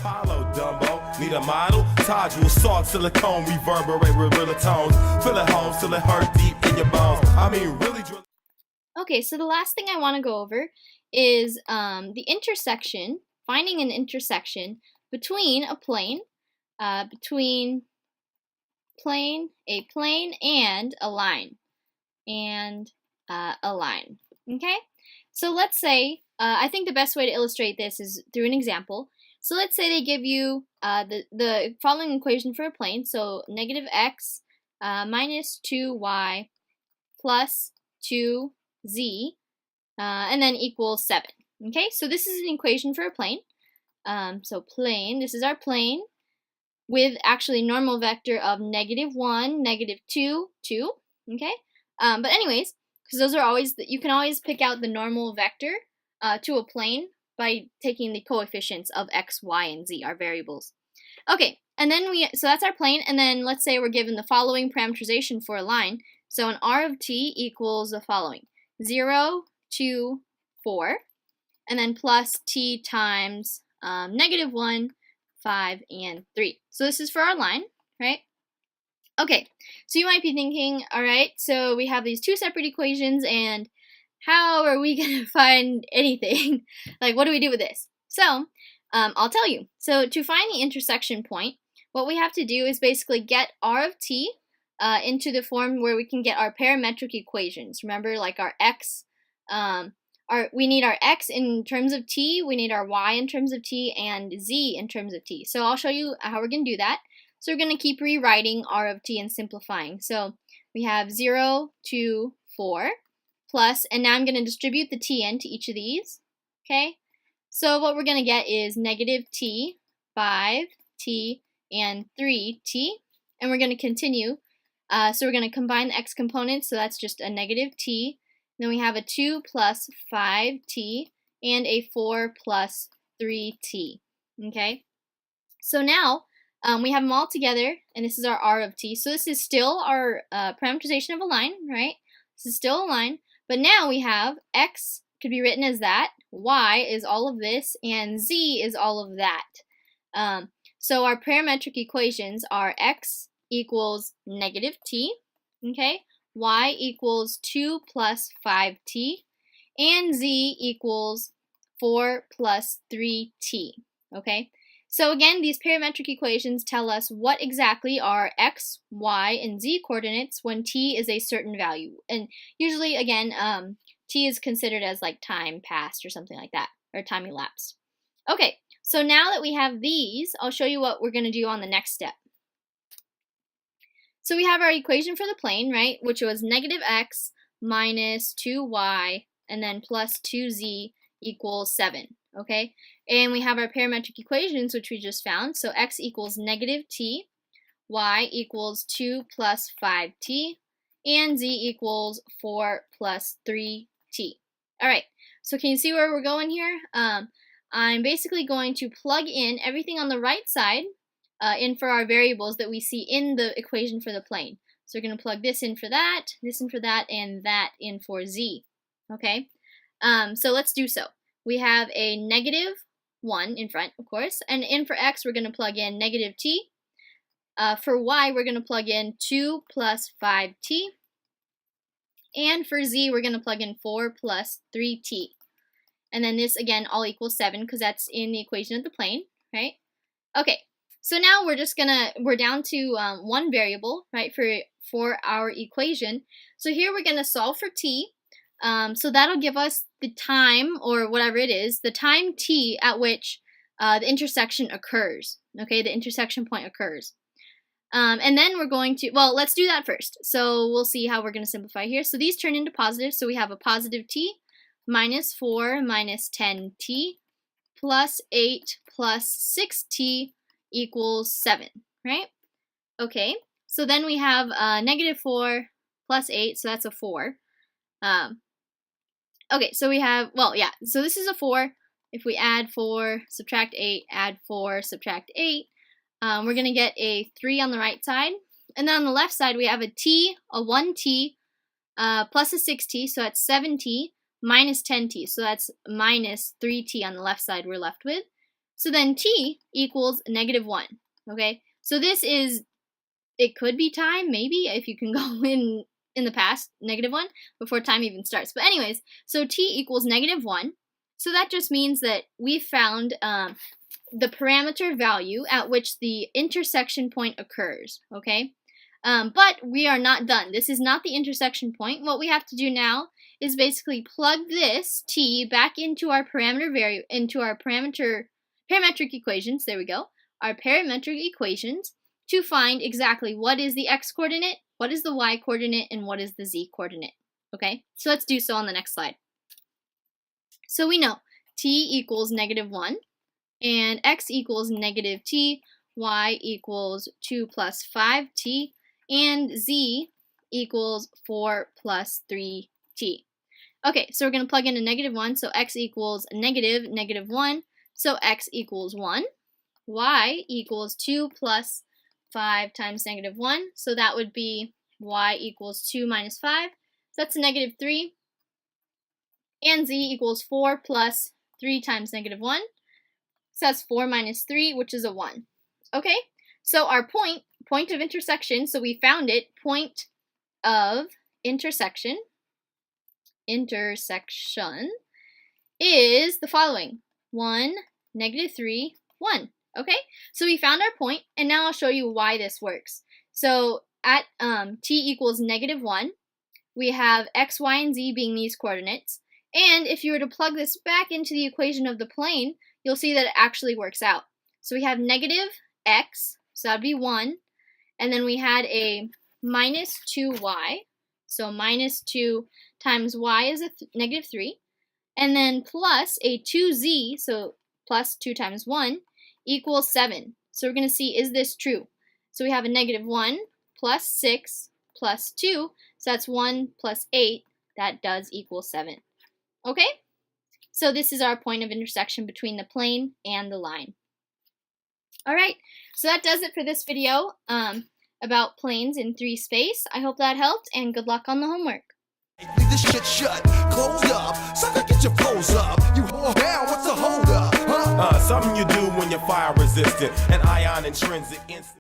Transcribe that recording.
Apollo, Dumbo, need a model? Todule, salt, silicone, reverberate with real tones. Feel it home till it hurt deep in your bones. I mean, really drill. Okay, so the last thing I want to go over is the intersection, finding an intersection between a plane, a plane and a line, okay? So let's say, I think the best way to illustrate this is through an example. So let's say they give you the following equation for a plane, so negative x minus 2y plus 2z, and then equals 7. Okay, so this is an equation for a plane. So plane, this is our plane with actually normal vector of negative 1, negative 2, 2. Okay, but anyways, because those are always, you can always pick out the normal vector to a plane by taking the coefficients of x, y, and z, our variables. Okay, and then so that's our plane, and then let's say we're given the following parameterization for a line. So an r of t equals the following: 0, 2, 4, and then plus t times negative 1, 5, and 3. So this is for our line, right? Okay, so you might be thinking, all right, so we have these two separate equations, and how are we going to find anything? Like, what do we do with this? So, I'll tell you. So, to find the intersection point, what we have to do is basically get r of t into the form where we can get our parametric equations. Remember, like our x, we need our x in terms of t, we need our y in terms of t, and z in terms of t. So I'll show you how we're going to do that. So we're going to keep rewriting r of t and simplifying. So we have 0, 2, 4, plus, and now I'm going to distribute the t into each of these. Okay, so what we're going to get is negative t, 5t, and 3t, and we're going to continue. So we're going to combine the x components, so that's just a negative t. Then we have a 2 plus 5t and a 4 plus 3t. Okay, so now we have them all together, and this is our r of t. So this is still our parameterization of a line, right? This is still a line, but now we have x could be written as that, y is all of this, and z is all of that. So our parametric equations are x equals negative t, okay, y equals 2 plus 5t, and z equals 4 plus 3t, okay? So again, these parametric equations tell us what exactly are x, y, and z coordinates when t is a certain value. And usually, again, t is considered as like time passed or something like that, or time elapsed. Okay, so now that we have these, I'll show you what we're going to do on the next step. So we have our equation for the plane, right, which was negative x minus 2y and then plus 2z equals 7, okay? And we have our parametric equations, which we just found. So x equals negative t, y equals 2 plus 5t, and z equals 4 plus 3t. All right, so can you see where we're going here? I'm basically going to plug in everything on the right side in for our variables that we see in the equation for the plane. So we're going to plug this in for that, this in for that, and that in for z. Okay, so let's do so. We have a negative 1 in front, of course, and in for x we're going to plug in negative t. For y we're going to plug in 2 plus 5t. And for z we're going to plug in 4 plus 3t. And then this again all equals 7 because that's in the equation of the plane, right? Okay. So now we're down to one variable, right, for our equation. So here we're going to solve for t. So that'll give us the time, or whatever it is, the time t at which the intersection occurs. Okay, the intersection point occurs. And then we're going to, well, let's do that first. So we'll see how we're going to simplify here. So these turn into positive. So we have a positive t minus 4 minus 10t plus 8 plus 6t equals 7, right? Okay, so then we have negative 4 plus 8, so that's a 4. Okay, so we have, well, yeah, so this is a 4. If we add 4, subtract 8, add 4, subtract 8, we're going to get a 3 on the right side. And then on the left side, we have a t, a 1t, plus a 6t, so that's 7t, minus 10t, so that's minus 3t on the left side we're left with. So then t equals -1, okay? So this is, it could be time, maybe, if you can go in the past, -1, before time even starts. But anyways, so t equals -1. So that just means that we found the parameter value at which the intersection point occurs, okay? But we are not done. This is not the intersection point. What we have to do now is basically plug this t back into our parametric equations. There we go. Our parametric equations to find exactly what is the x coordinate, what is the y coordinate, and what is the z coordinate. Okay, so let's do so on the next slide. So we know t equals -1, and x equals -t, y equals 2 plus 5t, and z equals 4 plus 3t. Okay, so we're going to plug in a -1, so x equals -1, so x equals 1. Y equals 2 plus 5 times -1, so that would be y equals 2 minus 5, so that's a -3. And z equals 4 plus 3 times -1, so that's 4 minus 3, which is a 1. Okay, so our point of intersection, so we found it, point of intersection is the following: 1, -3, 1. Okay, so we found our point, and now I'll show you why this works. So at t equals -1, we have x, y, and z being these coordinates, and if you were to plug this back into the equation of the plane, you'll see that it actually works out. So we have -x, so that would be 1, and then we had a -2y, so -2 times y is a -3, and then plus a 2z, so plus 2 times 1, equals 7. So we're going to see, is this true? So we have a -1 plus 6 plus 2, so that's 1 plus 8, that does equal 7. Okay? So this is our point of intersection between the plane and the line. Alright, so that does it for this video about planes in 3 space. I hope that helped, and good luck on the homework. Leave this shit shut, closed up. Sucker, get your pose up. You hold down, what's the hold up? Huh? Something you do when you're fire resistant, an ion intrinsic instant.